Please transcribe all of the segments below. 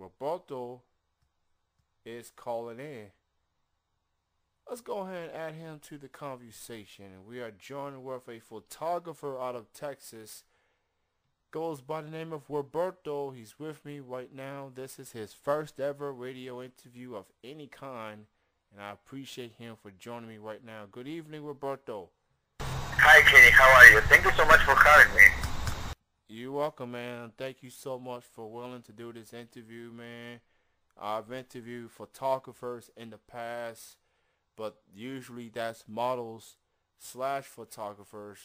Roberto is calling in. Let's go ahead and add him to the conversation. We are joined with a photographer out of Texas. Goes by the name of Roberto. He's with me right now. This is his first ever radio interview of any kind, and I appreciate him for joining me right now. Good evening, Roberto. Hi, Kenny. How are you? Thank you so much for having me. You're welcome, man. Thank you so much for willing to do this interview, man. I've interviewed photographers in the past, but usually that's models slash photographers.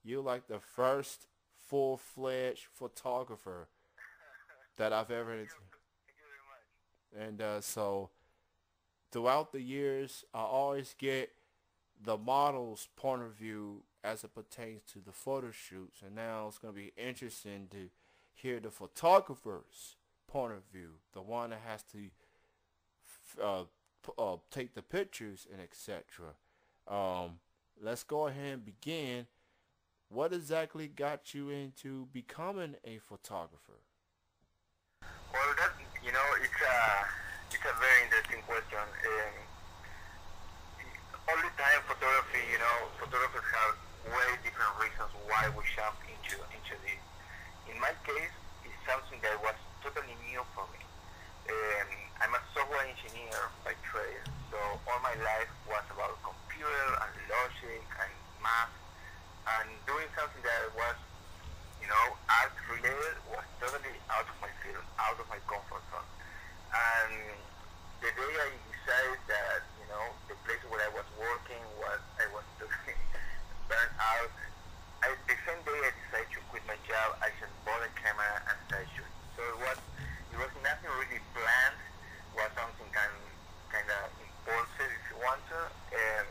You're like the first full-fledged photographer that I've ever interviewed. Thank you very much. And so throughout the years, I always get the model's point of view as it pertains to the photo shoots. And now it's going to be interesting to hear the photographer's point of view, the one that has to take the pictures and etc. Let's go ahead and begin. What exactly got you into becoming a photographer? Well, it's a very interesting question. All the time, photographers have very different reasons why we jump into this. In my case, it's something that was totally new for me. I'm a software engineer by trade, so all my life was about computer and logic and math, and doing something that was, art related was totally out of my field, out of my comfort zone. And the day I decided that, the place where I was working I was totally burnt out, the same day I decided to quit my job, I just bought a camera and started shooting. So it was nothing really planned, it was something kind of impulsive, if you want to, and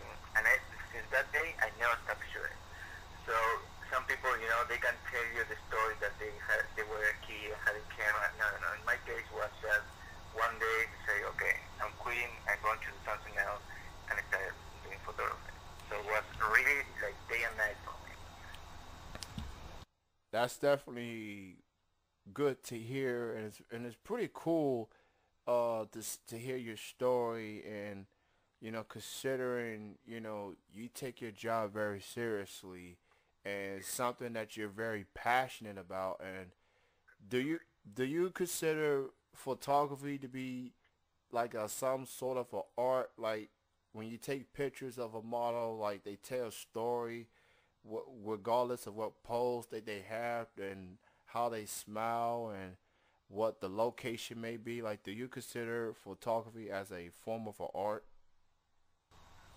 since that day, I never stopped shooting. So some people, they can tell you the story that they were a kid, had a camera. No. In my case, it was just one day to say, okay, I'm quitting, I'm going to do something else, and I started doing photography. So it was really like day and night for me. That's definitely good to hear, and it's pretty cool to hear your story, and considering you take your job very seriously and it's something that you're very passionate about. And do you consider photography to be like some sort of a art, like when you take pictures of a model, like they tell a story regardless of what pose that they have and how they smile and what the location may be? Like, do you consider photography as a form of art?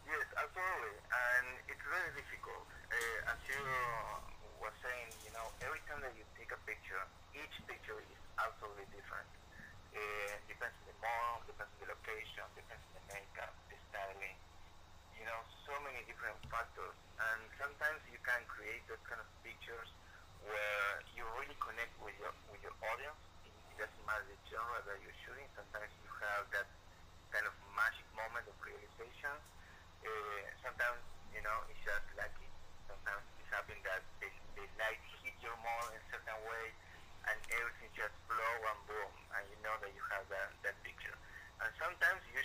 Yes, absolutely. And it's very difficult. As you were saying, every time that you take a picture, each picture is absolutely different. Depends on the model, depends on the location, depends on the makeup, the styling, so many different factors. And sometimes you can create those kind of pictures where you really connect with your audience. It doesn't matter the genre that you're shooting. Sometimes you have that kind of magic moment of realization. Sometimes, it's just lucky. Sometimes it's happening that the light hit your model in a certain way, and everything just flow and boom, and you know that you have that picture. And sometimes you're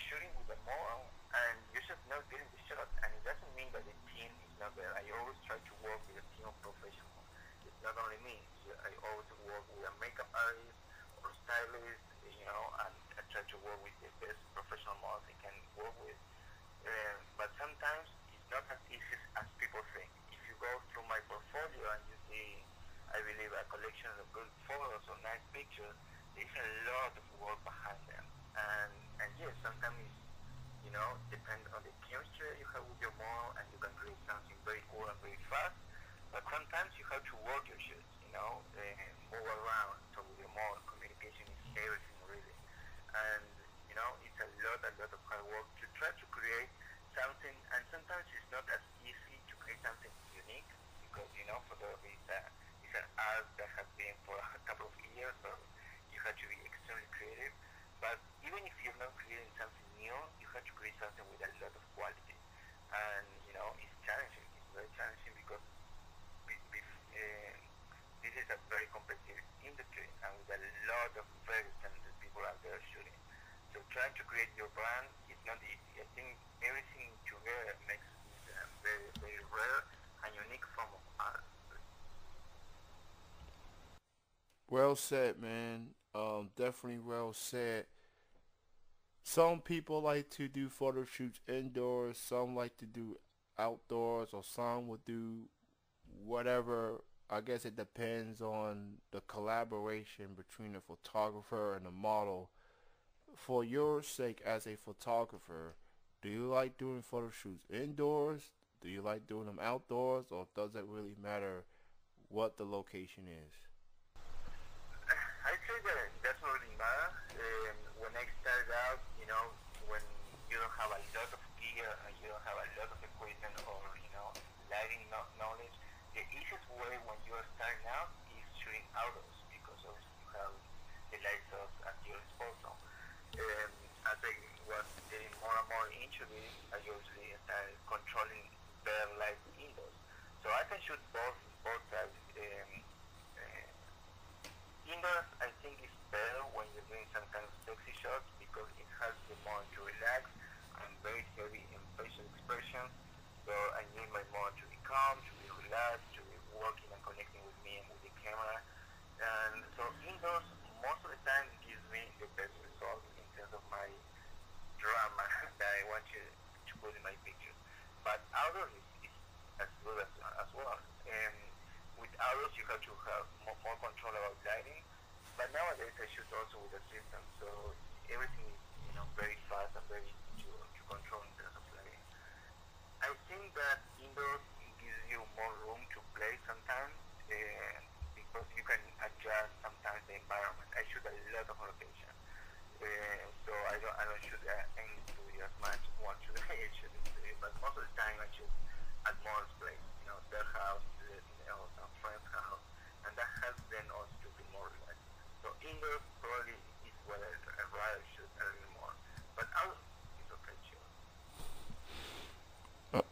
shooting with a model, and you're just not getting the shot, and it doesn't mean that the team is not there. I always try to work with a team of professionals. It's not only me. I always work with a makeup artist or stylist, and I try to work with the best professional models I can work with. But sometimes it's not as easy as people think. If you go through my portfolio and you see, I believe, a collection of good photos or nice pictures, there's a lot of work behind them. And yes, sometimes it's, depend on the chemistry you have with your model, and you can create something very cool and very fast. But sometimes you have to work your shoots, move around. So with your model, communication is everything really. And, it's a lot of hard work to try to create something, and sometimes it's not as easy to create something unique because, photography is an art that has been for a couple of years, so you have to be extremely creative. But even if you're not creating something new, you have to create something with a lot of quality. And, it's challenging. It's very challenging because this is a very competitive industry, and with a lot lot of very talented people out there shooting. So trying to create your brand is not easy. I think everything together makes it very, very rare and unique form of art. Well said, man. Definitely well said. Some people like to do photo shoots indoors. Some like to do outdoors, or some would do whatever. I guess it depends on the collaboration between the photographer and the model. For your sake as a photographer, do you like doing photo shoots indoors? Do you like doing them outdoors, or does it really matter what the location is? I say that it doesn't really matter. When I started out, when you don't have a lot of gear and you don't have a lot of equipment or, lighting knowledge, the easiest way when you are starting out is shooting outdoors because obviously you have the light source at your disposal. As I was getting more and more into this, I usually started controlling better light indoors. So I can shoot both sides. Indoors, I think it's better when you're doing some kind of sexy shots because it helps you more to relax. I'm very heavy in facial expressions, so I need my mom to be calm, to be relaxed, to be working and connecting with me and with the camera. And so indoors, most of the time, gives me the best result in terms of my drama that I want to put in my pictures. But outdoors is as good as well. And with outdoors, you have to have more control about lighting. But nowadays, I shoot also with a system, so everything is very fast and very easy to control in terms of lighting. I think that indoors gives you more room to play sometimes because you can adjust sometimes the environment. I shoot a lot of location, so I don't shoot any studio as much. One shoot I shoot in studio, but most of the time I shoot at more place, their house, some friend's house, and that helps them also to be more relaxed. So indoors probably is where I rather shoot a little more, but outdoors is okay too. Uh,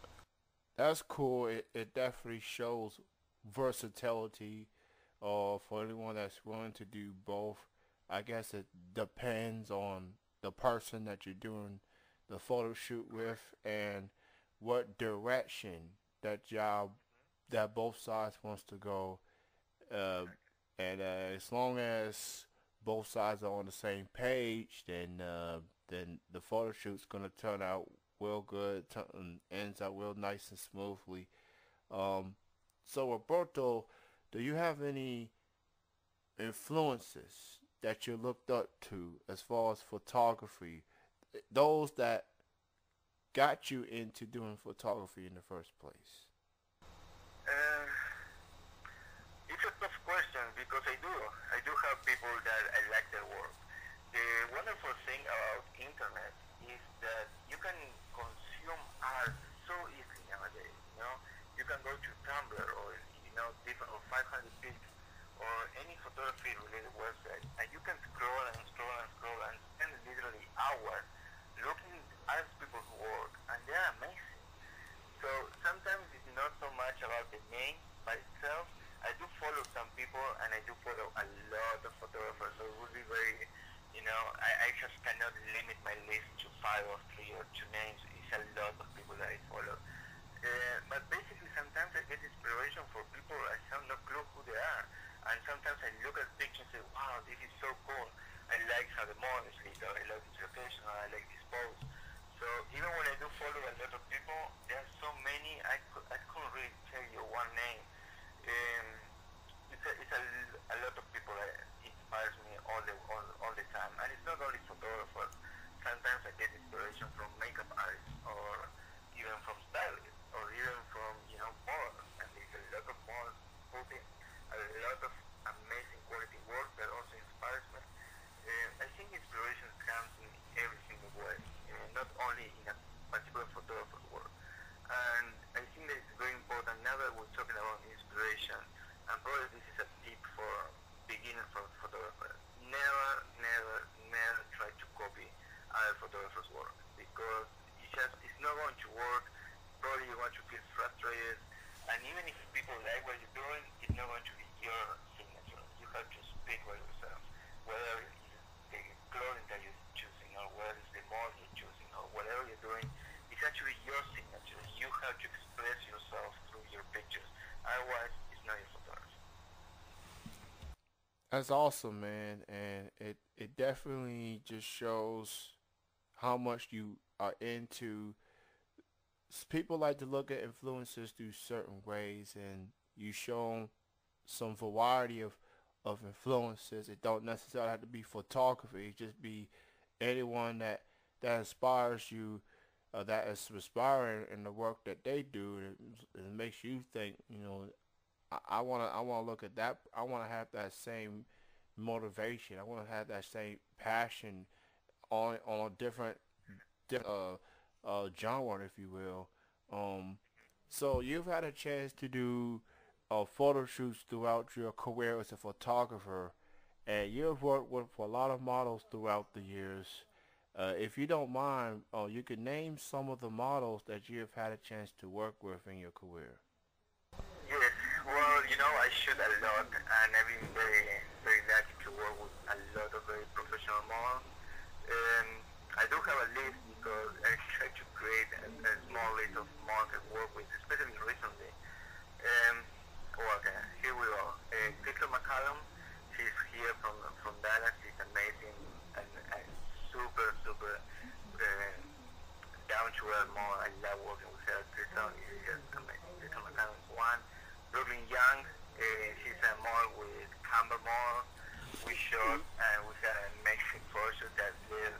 That's cool. It definitely shows versatility for anyone that's willing to do both. I guess it depends on the person that you're doing the photo shoot with and what direction that job that both sides wants to go. Uh, and as long as both sides are on the same page, then the photo shoot's gonna turn out real good, and ends out real nice and smoothly. Um, so Roberto, do you have any influences that you looked up to as far as photography? Those that got you into doing photography in the first place? Uh, it's a tough question because I do have people that I like their work. The wonderful thing about internet is that you can consume art so easily nowadays. You can go to Tumblr or different or 500 pics or any photography related website, and you can scroll and scroll and scroll and spend literally hours looking at people's work, and they're amazing. So sometimes it's not so much about the name by itself. I do follow some people and I do follow a lot of photographers. So it would be very, I just cannot limit my list to five or three or two names. It's a lot of people that I follow. But basically sometimes I get inspiration for people I have no clue who they are. And sometimes I look at That's awesome, man, and it definitely just shows how much you are into. People like to look at influencers through certain ways, and you show 'em some variety of influences. It don't necessarily have to be photography. It just be anyone that inspires you, that is inspiring in the work that they do. It makes you think. I wanna look at that. I wanna have that same motivation. I wanna have that same passion on a different genre, if you will. Um, so you've had a chance to do photo shoots throughout your career as a photographer, and you've worked with a lot of models throughout the years. If you don't mind, you could name some of the models that you have had a chance to work with in your career. Yes, well, I shoot a lot, and I've been very, very lucky to work with a lot of very professional models. Um, I do have a list because I try to create a small list of models I work with, especially recently. Um, okay, here we go. Crystal McCallum, she's here from Dallas. She's amazing and super, super down to earth model. I love working with her. Crystal is just amazing. Crystal McCallum is one. Brooklyn Young, she's a model with Campbell Model. We shot and we had an amazing photo that led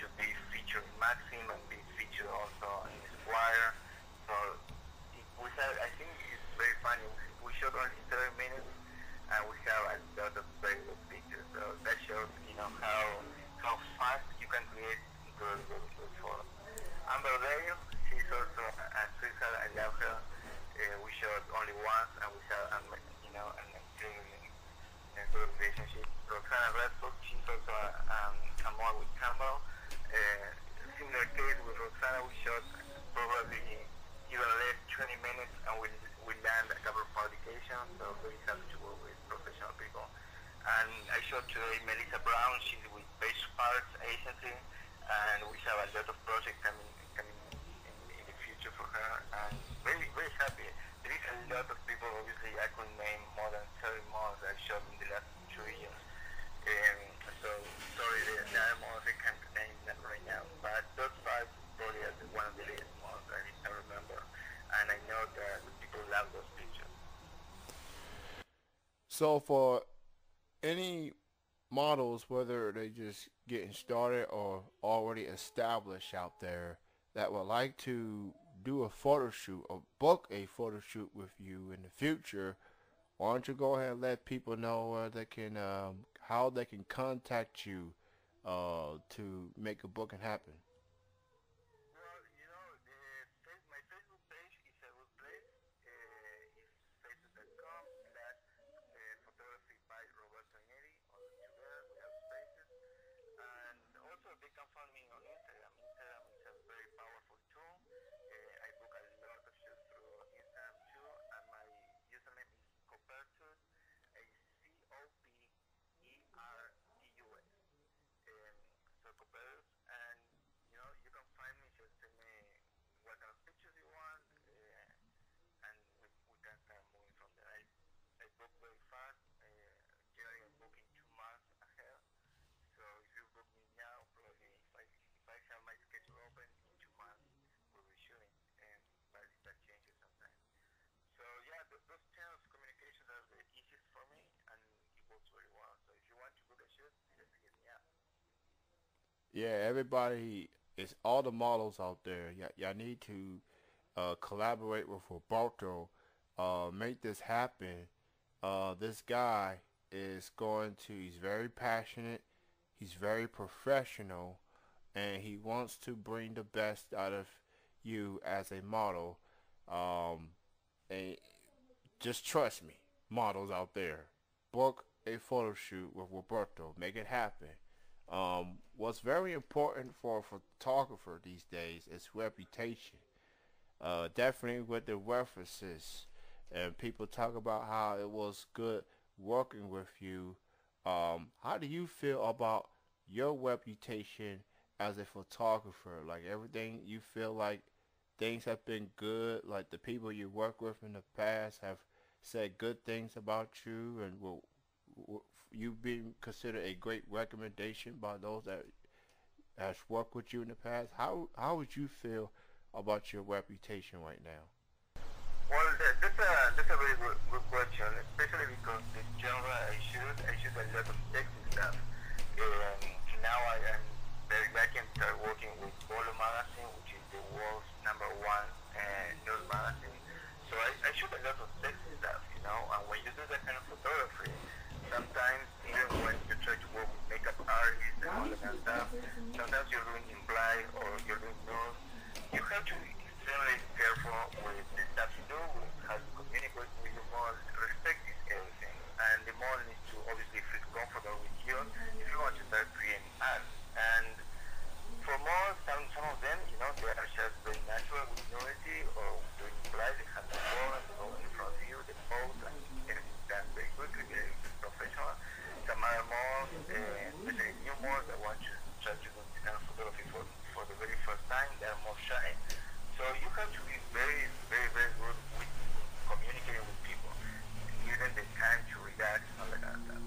to be featured in Maxim and be featured also in Esquire. So we had, I think it's very funny. We shot only 30 minutes and we have a lot of very good pictures. So that shows, how fast you can create good photos. Amber Dayo, she's also a sweetheart. I love her. We shot only once and we had, an extremely good relationship. Roxana Redford, she's also a more with Campbell. Similar case with Roxana, we shot probably even less 20 minutes and we land a couple of publications, so very happy to work with professional people. And I shot today Melissa Brown, she's with Page Parks Agency, and we have a lot of projects coming in the future for her, and very, very happy. There is a lot of people, obviously, I could name more than 30 months I shot in the last 2 years. Um, so, sorry, the other months I can't name them right now, but those five probably are one of the latest months I remember, and I know that people love those pictures. So for any models, whether they just getting started or already established out there that would like to do a photo shoot or book a photo shoot with you in the future, why don't you go ahead and let people know how they can contact you to make a booking happen? Well, my Facebook page is a good place. It's facebook.com/photography by Roberto Inetti. All together, we have spaces. And also, they can find me on Instagram. Instagram is a very powerful tool. I book a lot of shoots through Instagram too, and my username is Copertus, Copertus. So Copertus, and you can find me. Just send me what kind of pictures you want, and we can start moving from there. I book very fast. Generally, I book in 2 months ahead. So if you book me now, probably if I have my schedule open in 2 months, we'll be shooting, and but that changes sometimes. So yeah, those channels of communication are the easiest for me, and it works very well. So if you want to book a shoot, just hit me up. Yeah, everybody is all the models out there. Y'all need to collaborate with Roberto, make this happen. This guy is going to. He's very passionate. He's very professional, and he wants to bring the best out of you as a model. Um, and just trust me, models out there, book a photo shoot with Roberto. Make it happen. What's very important for a photographer these days is reputation. Definitely with the references, and people talk about how it was good working with you. How do you feel about your reputation as a photographer? Like everything, you feel like things have been good. Like the people you work with in the past have said good things about you, and you've been considered a great recommendation by those that has worked with you in the past. How would you feel about your reputation right now? Well, that's a very good question, especially because the genre I shoot a lot of sexy stuff. Um, Now I am very lucky and start working with Bolo magazine, which is the world's number one news magazine. So I shoot a lot of sexy stuff, and when you do that kind of photography, sometimes even when you try to work with makeup artists and all that kind of stuff, sometimes you're doing in blind or you're doing nude. You have to be extremely careful with the stuff you do, with how you communicate with your model. Respect is everything, and the model needs to obviously feel comfortable with you if you want to start creating art. And for more, some of them, they are just very natural with nudity or doing blind. They have the phone and they go in front of you, they pose, and everything's done very quickly, very professional. Some are more, let's say, new models that want to try to do this kind of photography for the very first time. They are more shy. So you have to be very, very, very good with communicating with people, giving them the time to relax and all that kind of stuff.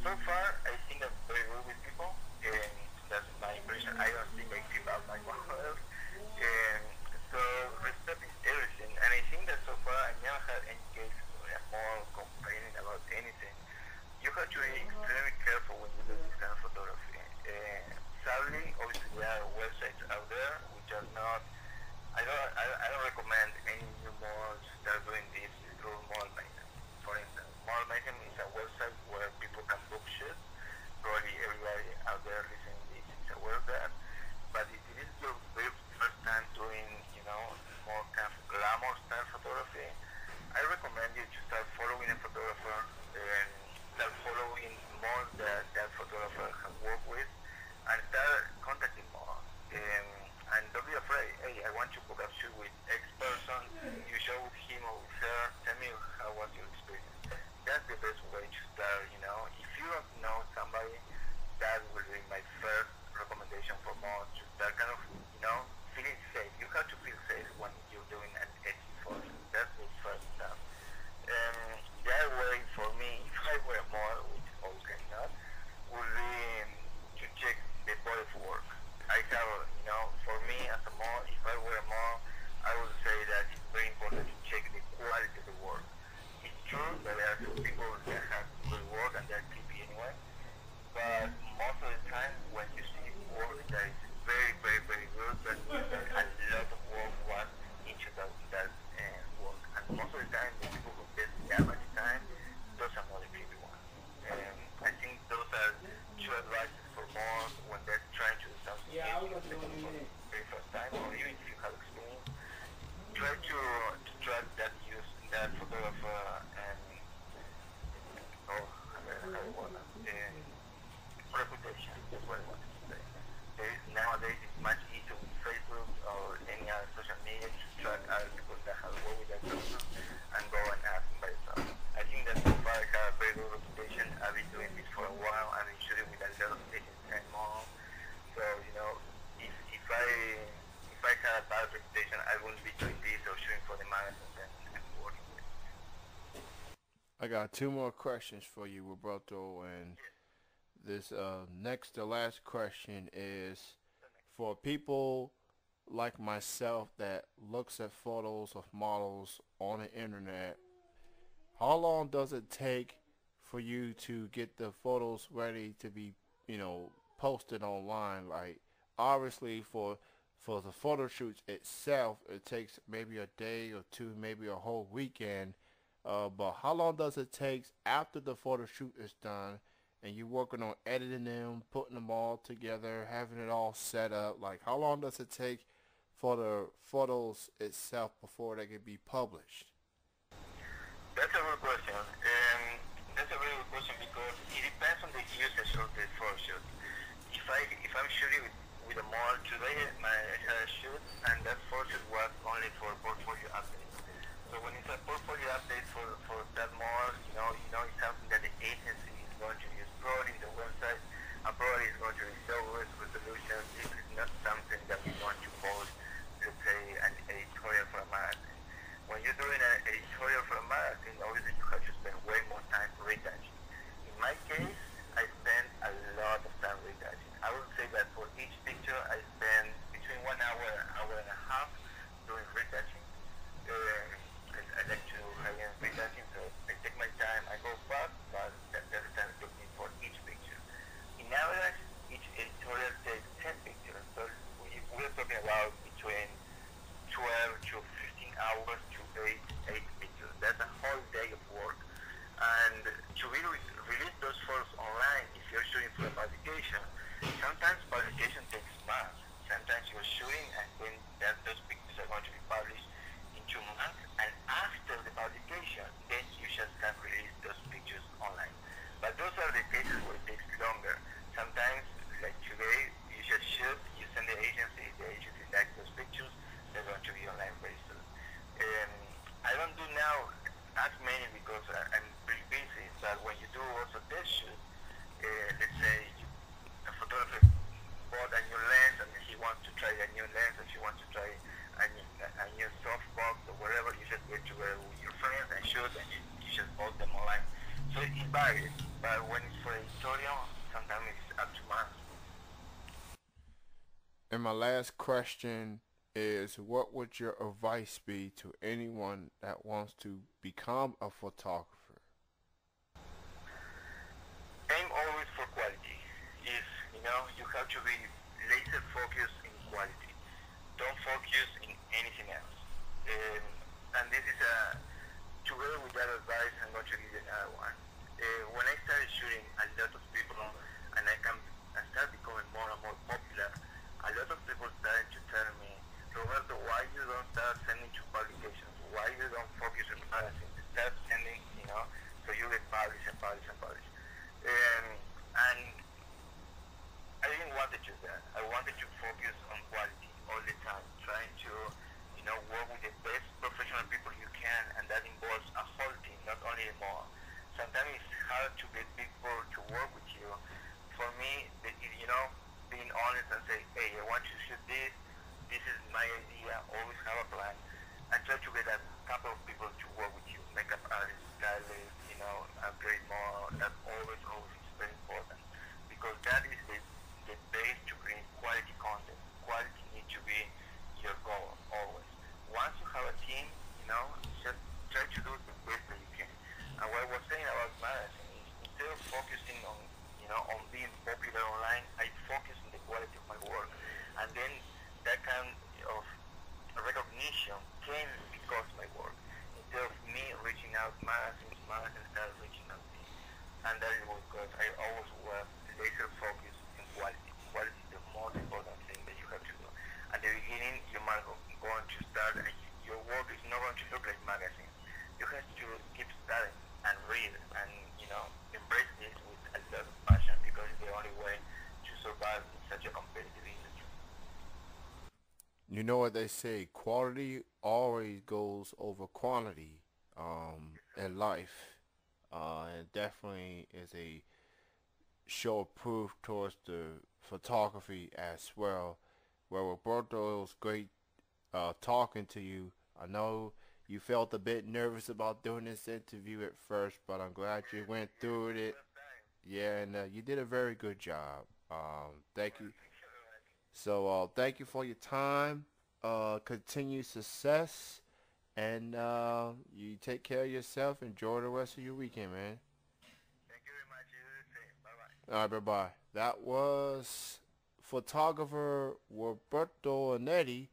So far, I think I'm very good with people, and that's my impression. I don't think I keep out my models. And so respect is everything. And I think that so far I never had any case where I'm more complaining about anything. You have to be extremely careful when you do this kind of photography. Sadly, obviously there are websites out there which are not. I don't recommend any new models that are doing this through Model Mayhem. For instance, Model Mayhem is a website where people can book shoots. Probably everybody out there listening to this is aware of that. But if it is your very first time doing, more kind of glamour style photography, I recommend you to start following a photographer and start following models that that photographer has worked with and start contacting models. And don't be afraid. Hey, I want to book a shoot with X person. You show with him or with her. Tell me how was your experience. That's the best way to start. If you don't know somebody, that will be my first recommendation for more to start kind of, feeling safe. You have to feel safe when you're doing an edgy photo. That's the first stuff. The other way for me, if I were more, which obviously not, would be to check the body of work. I have, for me as a model, if I were a model, I would say that it's very important to check the quality of the work. It's true that there are some people that have good work and they're creepy anyway, but most of the time when you see work that is very, very, very good, that means that a lot of work was into that work. And most of the time, the people who get that much time, those are not the creepy ones. I think those are two advices for more when they're trying to do something new for the very first time, or even if you have experience. Try to track that use that photographer and reputation. That's what I wanted to say. Nowadays it's much easier with Facebook or any other social media to track other people that have worked with that person and go and ask them by yourself. I think that so far I have a very good reputation. I've been doing this for a while. I've been shooting with a lot of agencies and more. So if I had a bad reputation, I wouldn't be doing this or shooting for the magazines and working with. I got two more questions for you, Roberto, and this next to last question is for people like myself that looks at photos of models on the internet. How long does it take for you to get the photos ready to be, posted online? Like, obviously for the photo shoots itself, it takes maybe a day or two, maybe a whole weekend. But how long does it take after the photo shoot is done and you're working on editing them, putting them all together, having it all set up? Like, how long does it take for the photos itself before they can be published? That's a good question. That's a very good question because it depends on the usage of the photo shoot. If I'm shooting with a model today, I had a shoot and that photo shoot was only for portfolio update. So when it's a portfolio update for that model, it's something that the agency is going to use probably the website and probably is going to use low resolution. This is not something that we want to post, let's say, an editorial for a magazine. When you're doing an editorial for a magazine, obviously you have to spend way more time retouching. In my case, sometimes it's up to months. And my last question is, what would your advice be to anyone that wants to become a photographer? Aim always for quality. If you have to be laser focused in quality. Don't focus in anything else. Um, and this is together with that advice, I'm going to give you another one. When I started shooting a lot of people, and I started becoming more and more popular, a lot of people started to tell me, Roberto, why you don't start sending to publications? Why you don't focus on magazines? Start sending, so you get published and published and published. And I didn't want to do that. I wanted to focus on quality all the time, trying to, work with the best professional people you can, and that involves a whole team, not only a mall. Sometimes it's hard to get people to work with you. For me, being honest and say, hey, I want you to shoot this. This is my idea. Always have a plan, and try to get a couple of people to work with you. Makeup artists, stylists, a great model. That always is very important because that is the base to create quality content. Quality needs to be your goal always. Once you have a team, just try to do the best that you can. And what I was saying about magazine is instead of focusing on being popular online, I focus on the quality of my work. And then that kind of recognition came because of my work. Instead of me reaching out magazines started reaching out to me. And that is because I always was laser focused on quality. Quality is the most important thing that you have to do. At the beginning, you might going to start, and your work is not going to look like magazine. You have to keep studying and read, and embrace this with a lot of passion because it's the only way to survive in such a competitive industry. You know what they say, quality always goes over quantity in life. It definitely is a show of proof towards the photography as well. Well, Roberto, it was great talking to you. I know you felt a bit nervous about doing this interview at first, but I'm glad you went Yes, through it's the it. first time. Yeah, and you did a very good job. Thank Well, you. thank you very much. So, thank you for your time. Continued success, and you take care of yourself. Enjoy the rest of your weekend, man. Thank you very much. You do the same. Bye bye. All right, bye bye. That was photographer Roberto Inetti